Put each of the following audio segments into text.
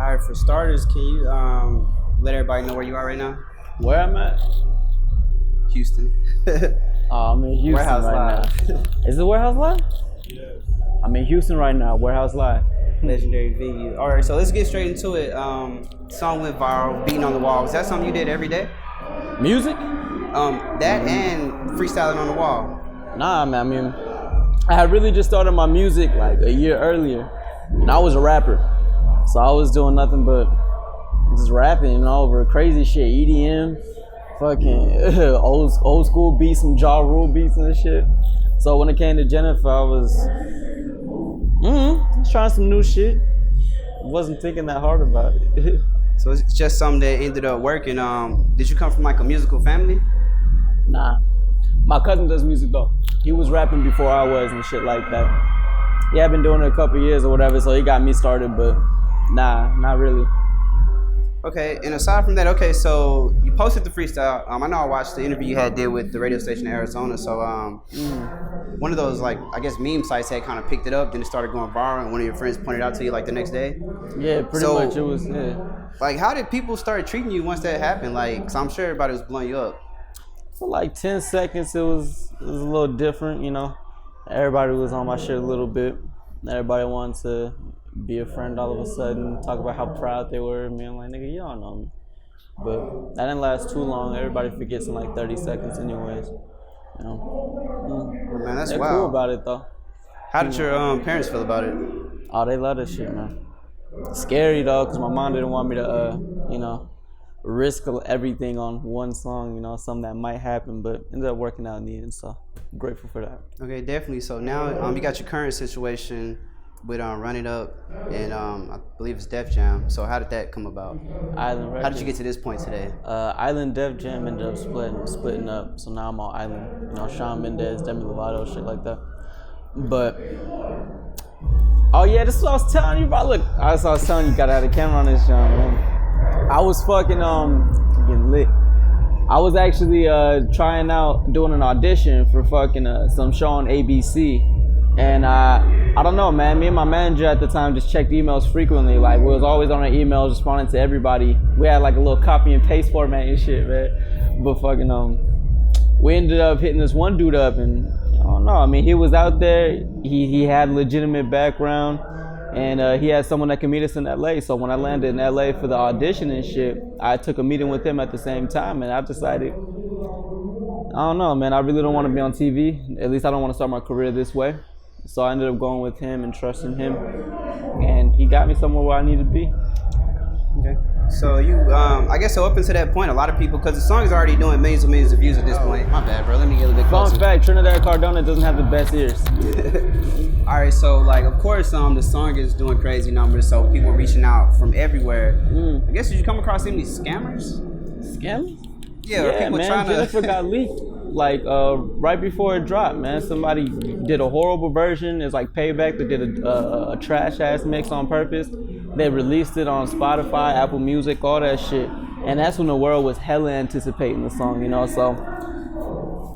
All right, for starters, can you let everybody know where you are right now? Where I'm at? Houston. I'm in Houston Warehouse right now. Is it Warehouse Live? Yeah. I'm in Houston right now, Warehouse Live. Legendary venue. All right, so let's get straight into it. Song went viral, Beating on the Wall. Was that something you did every day? Music? That and freestyling on the wall. Nah, man. I mean, I had really just started my music like a year earlier, and I was a rapper, so I was doing nothing but just rapping, over crazy shit, EDM, fucking old school beats, some Ja Rule beats and shit. So when it came to Jennifer, I was trying some new shit. Wasn't thinking that hard about it. So it's just something that ended up working. Did you come from like a musical family? Nah. My cousin does music though. He was rapping before I was and shit like that. Yeah, I've been doing it a couple years or whatever, so he got me started, but nah, not really. Okay, and aside from that, okay, so you posted the freestyle. I know I watched the interview you did with the radio station in Arizona. So one of those, like, I guess meme sites had kind of picked it up, then it started going viral, and one of your friends pointed out to you like the next day. Yeah, pretty much it was, yeah. Like, how did people start treating you once that happened? Like, cause I'm sure everybody was blowing you up. For like 10 seconds, it was a little different, Everybody was on my shit a little bit. Everybody wanted to be a friend all of a sudden, talk about how proud they were of me. I'm like, nigga, you don't know me. But that didn't last too long. Everybody forgets in like 30 seconds anyways. Well, man, that's They're wild. cool about it though. How did your parents feel about it? Oh, they love that shit, man. Scary though, because my mom didn't want me to, risk everything on one song, something that might happen, but ended up working out in the end, so I'm grateful for that. Okay, definitely. So now you got your current situation with Run It Up and I believe it's Def Jam. So how did that come about? Island Records. How did you get to this point today? Island Def Jam ended up splitting up, so now I'm on Island. Shawn Mendes, Demi Lovato, shit like that. But oh yeah, this is what I was telling you about. Look, I was telling you, gotta have the camera on this show, man. I was fucking getting lit. I was actually trying out doing an audition for fucking some show on ABC, and I don't know, man. Me and my manager at the time just checked emails frequently. Like, we was always on our emails, responding to everybody. We had like a little copy and paste format and shit, man. But fucking we ended up hitting this one dude up, and I don't know. I mean, he was out there. He had legitimate background. And he had someone that could meet us in LA. So when I landed in LA for the audition and shit, I took a meeting with him at the same time, and I decided, I don't know, man, I really don't want to be on TV. At least I don't want to start my career this way. So I ended up going with him and trusting him, and he got me somewhere where I need to be. Okay. So you, I guess so up until that point, a lot of people, because the song is already doing millions and millions of views at this point. My bad, bro. Let me get a little bit closer. Fun fact, Trinidad Cardona doesn't have the best ears. All right, so like, of course, the song is doing crazy numbers, so people are reaching out from everywhere. I guess, did you come across any scammers? Scammers? Yeah, people man, trying to... Jennifer got leaked, like, right before it dropped, man. Somebody did a horrible version. It's like payback. They did a trash-ass mix on purpose. They released it on Spotify, Apple Music, all that shit. And that's when the world was hella anticipating the song, so...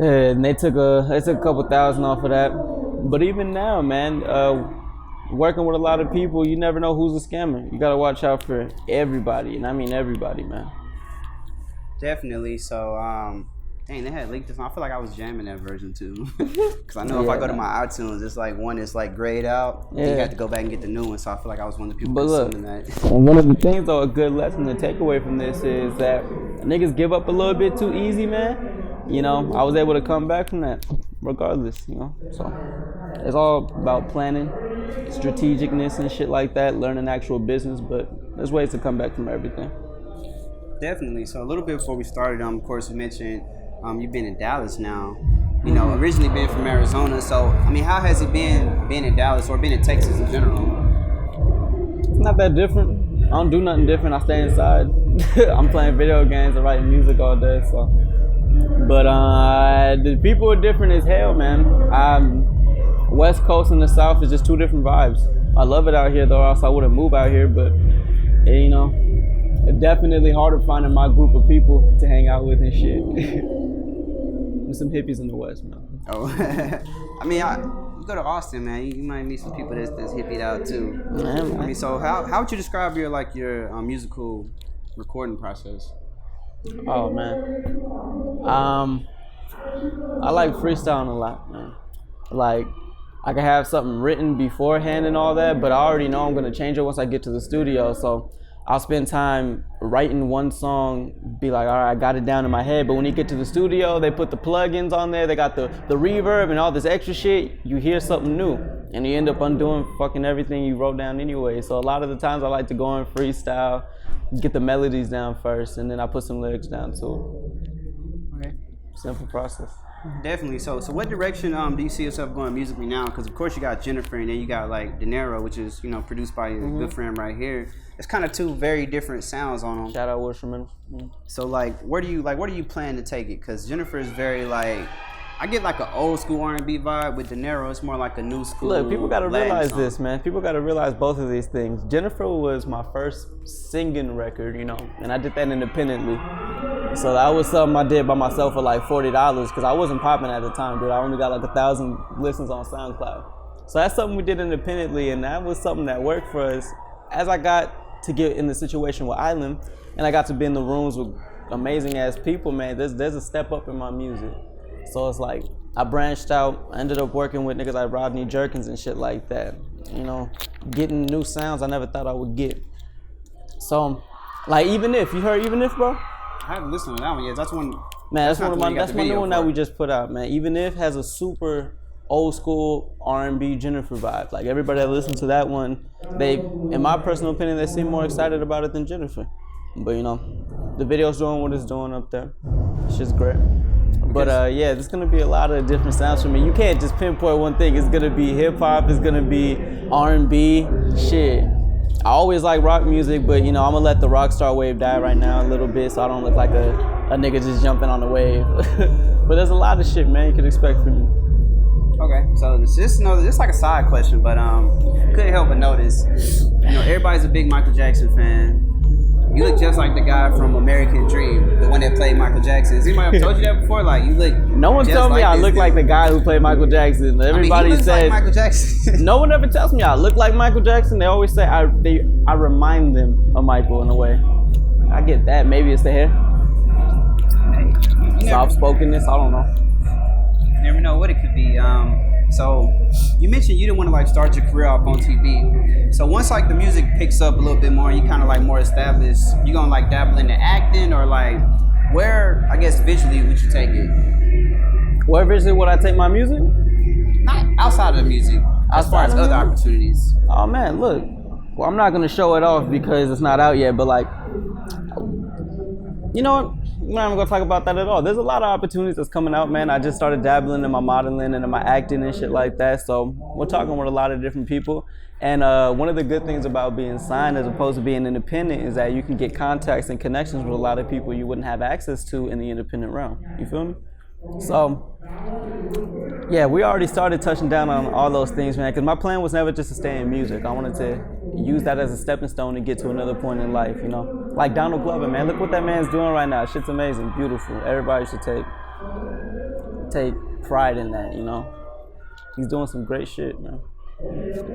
and they took a couple thousand off of that. But even now, man, working with a lot of people, you never know who's a scammer. You gotta watch out for everybody, and I mean everybody, man. Definitely. So, dang, they had leaked this. I feel like I was jamming that version too, because I know if I go to my iTunes, it's like one that's like grayed out. Yeah. You have to go back and get the new one. So I feel like I was one of the people consuming that. And one of the things, though, a good lesson to take away from this is that niggas give up a little bit too easy, man. I was able to come back from that, regardless. So it's all about planning, strategicness, and shit like that. Learning actual business, but there's ways to come back from everything. Definitely. So a little bit before we started, of course, you mentioned you've been in Dallas now. Originally been from Arizona. So I mean, how has it been being in Dallas or being in Texas in general? It's not that different. I don't do nothing different. I stay inside. I'm playing video games and writing music all day. So, but the people are different as hell, man. West Coast and the South is just two different vibes. I love it out here, though, else I wouldn't move out here. But it's definitely harder finding my group of people to hang out with and shit. There's some hippies in the West, man. Oh, I mean, go to Austin, man, you might meet some people that's hippied out too. Yeah, man. I mean, so how would you describe your musical recording process? Oh man. I like freestyling a lot, man. Like, I can have something written beforehand and all that, but I already know I'm gonna change it once I get to the studio. So I'll spend time writing one song, be like, all right, I got it down in my head. But when you get to the studio, they put the plugins on there, they got the reverb and all this extra shit. You hear something new, and you end up undoing fucking everything you wrote down anyway. So a lot of the times I like to go and freestyle, get the melodies down first, and then I put some lyrics down too. Okay. Simple process. Definitely. So what direction do you see yourself going musically now? Because of course you got Jennifer, and then you got like De Niro, which is produced by your good friend right here. It's kind of two very different sounds on them. Shout out Wisherman. So where do you plan to take it? Because Jennifer is very like, I get like an old school R&B vibe. With De Niro, it's more like a new school. Look, people got to Latin realize song. this, man. People got to realize both of these things. Jennifer was my first singing record, and I did that independently. So that was something I did by myself for like $40 because I wasn't popping at the time, dude. I only got like 1,000 listens on SoundCloud. So that's something we did independently, and that was something that worked for us. As I got to get in the situation with Island, and I got to be in the rooms with amazing ass people, man, there's a step up in my music. So it's like I branched out. I ended up working with niggas like Rodney Jerkins and shit like that. Getting new sounds I never thought I would get. So, like Even If, you heard Even If, bro? I haven't listened to that one yet. That's one. Man, that's my new one that we just put out, man. Even If has a super old school R&B Jennifer vibe. Like everybody that listens to that one, in my personal opinion, they seem more excited about it than Jennifer. But the video's doing what it's doing up there. Shit's great. But yeah, there's gonna be a lot of different sounds for me. You can't just pinpoint one thing. It's gonna be hip hop. It's gonna be R&B. Shit. I always like rock music, but I'm gonna let the rock star wave die right now a little bit, so I don't look like a nigga just jumping on the wave. But there's a lot of shit, man, you can expect from me. Okay, so this like a side question, but couldn't help but notice, everybody's a big Michael Jackson fan. You look just like the guy from American Dream, the one that played Michael Jackson. Has anybody ever told you that before? Like, you look. No one told me I look like the guy who played Michael Jackson. Everybody he looks says like Michael Jackson. No one ever tells me I look like Michael Jackson. They always say I remind them of Michael in a way. I get that. Maybe it's the hair. Soft spokenness. I don't know. You never know what it could be. So you mentioned you didn't want to start your career off on TV. So once the music picks up a little bit more, you kind of more established, you gonna dabble into acting, or where, I guess, visually would you take it? Where visually would I take my music? Not outside of the music, as far as other opportunities. Oh man, look. Well, I'm not gonna show it off because it's not out yet, but you know what? I'm not even gonna talk about that at all. There's a lot of opportunities that's coming out, man. I just started dabbling in my modeling and in my acting and shit like that. So we're talking with a lot of different people. And one of the good things about being signed as opposed to being independent is that you can get contacts and connections with a lot of people you wouldn't have access to in the independent realm. You feel me? So, yeah, we already started touching down on all those things, man, because my plan was never just to stay in music. I wanted to use that as a stepping stone to get to another point in life, Like Donald Glover, man. Look what that man's doing right now. Shit's amazing, beautiful. Everybody should take pride in that, He's doing some great shit, man.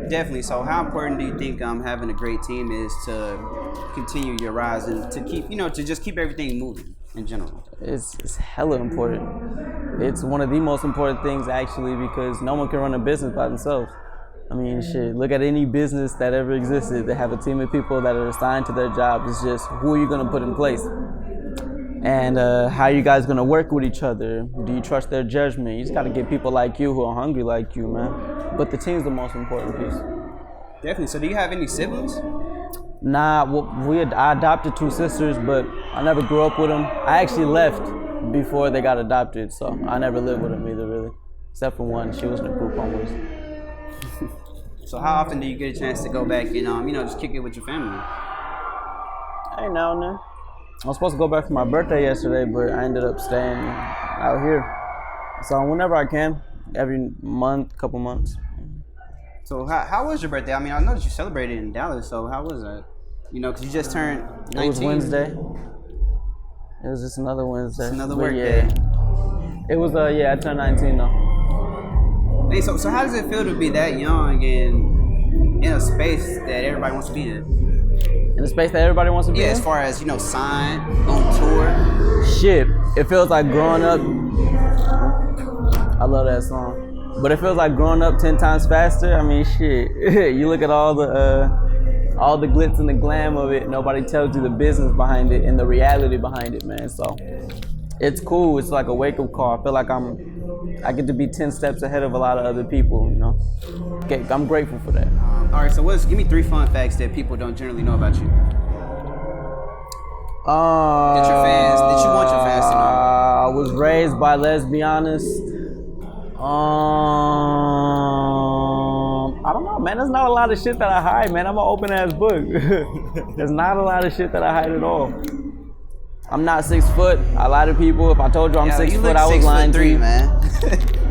Definitely. So how important do you think having a great team is to continue your rise and to keep, to just keep everything moving in general? It's hella important. It's one of the most important things, actually, because no one can run a business by themselves. I mean, shit, look at any business that ever existed. They have a team of people that are assigned to their jobs. It's just who are you going to put in place? And how are you guys going to work with each other? Do you trust their judgment? You just got to get people like you who are hungry like you, man. But the team's the most important piece. Definitely. So do you have any siblings? Nah, I adopted 2 sisters, but I never grew up with them. I actually left before they got adopted, so I never lived with them either, really. Except for one, she was in a group homeless. So how often do you get a chance to go back and, just kick it with your family? Hey, now and then. I was supposed to go back for my birthday yesterday, but I ended up staying out here. So whenever I can, every month, couple months. So how was your birthday? I mean, I know that you celebrated in Dallas, so how was that? Because you just turned 19. It was Wednesday. It was just another Wednesday. It's another work day. It was, I turned 19 though. Hey, so how does it feel to be that young and in a space that everybody wants to be in? In a space that everybody wants to be in? Yeah, as far as, signed, on tour. Shit, it feels like growing up. I love that song. But it feels like growing up 10 times faster. I mean, shit. You look at all the glitz and the glam of it. Nobody tells you the business behind it and the reality behind it, man. So it's cool. It's like a wake-up call. I feel like I get to be 10 steps ahead of a lot of other people, Okay, I'm grateful for that. All right, so give me 3 fun facts that people don't generally know about you. That you want your fans to know. I was raised by lesbianists. I don't know, man. There's not a lot of shit that I hide, man. I'm an open ass book. There's not a lot of shit that I hide at all. I'm not 6 foot. I lie to people. If I told you I'm 6 foot, I was lying to you, man.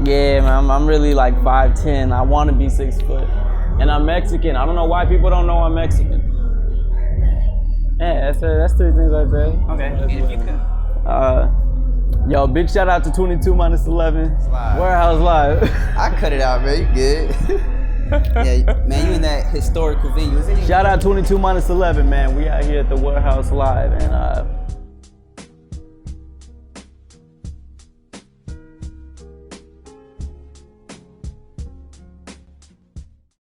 Yeah, man. I'm really like 5'10". I want to be 6 foot, and I'm Mexican. I don't know why people don't know I'm Mexican. Yeah, that's 3 things right there. Okay, and if you could. Yo, big shout out to 22 minus 11. Warehouse Live. I cut it out, man. You good. Yeah, man, you in that historical venue. Shout out 22 minus 11, man. We out here at the Warehouse Live, and